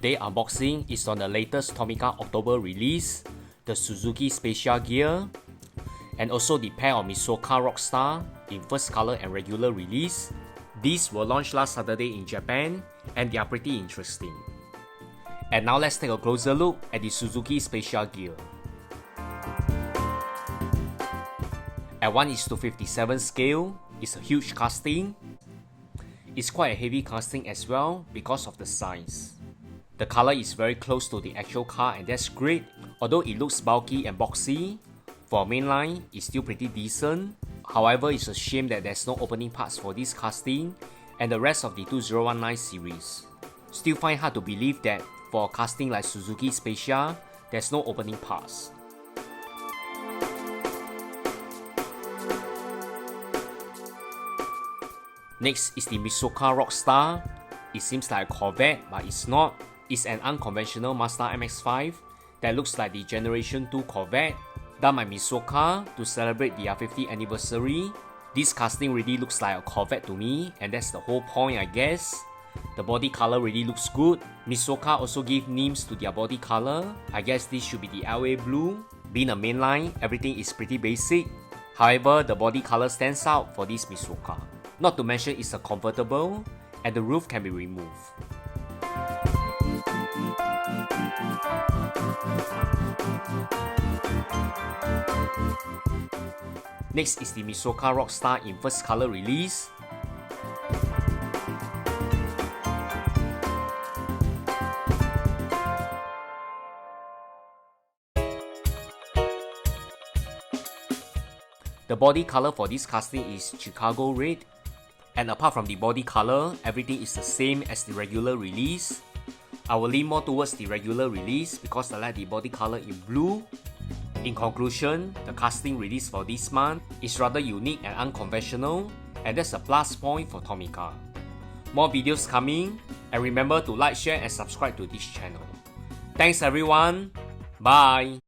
Today unboxing is on the latest Tomica October release, the Suzuki Spacia gear, and also the pair of Mitsuoka Rockstar in first color and regular release. These were launched last Saturday in Japan and they are pretty interesting. And now let's take a closer look at the Suzuki Spacia gear. At 1:57 scale, it's a huge casting. It's quite a heavy casting as well because of the size. The color is very close to the actual car and that's great. Although it looks bulky and boxy, for mainline, it's still pretty decent. However, it's a shame that there's no opening parts for this casting and the rest of the 2019 series. Still find hard to believe that for a casting like Suzuki Spacia, there's no opening parts. Next is the Mitsuoka Rockstar. It seems like a Corvette, but it's not. It's an unconventional Mazda MX-5 that looks like the Generation 2 Corvette done by Mitsuoka to celebrate their 50th anniversary. This casting really looks like a Corvette to me, and that's the whole point, I guess. The body color really looks good. Mitsuoka also gave names to their body color. I guess this should be the LA blue. Being a mainline, everything is pretty basic. However, the body color stands out for this Mitsuoka. Not to mention it's a convertible and the roof can be removed. Next is the Mitsuoka Rockstar in first color release. The body color for this casting is Chicago red. And apart from the body color, everything is the same as the regular release. I will lean more towards the regular release because I like the body color in blue. In conclusion, the casting release for this month is rather unique and unconventional, and that's a plus point for Tomica. More videos coming, and remember to like, share and subscribe to this channel. Thanks everyone, bye!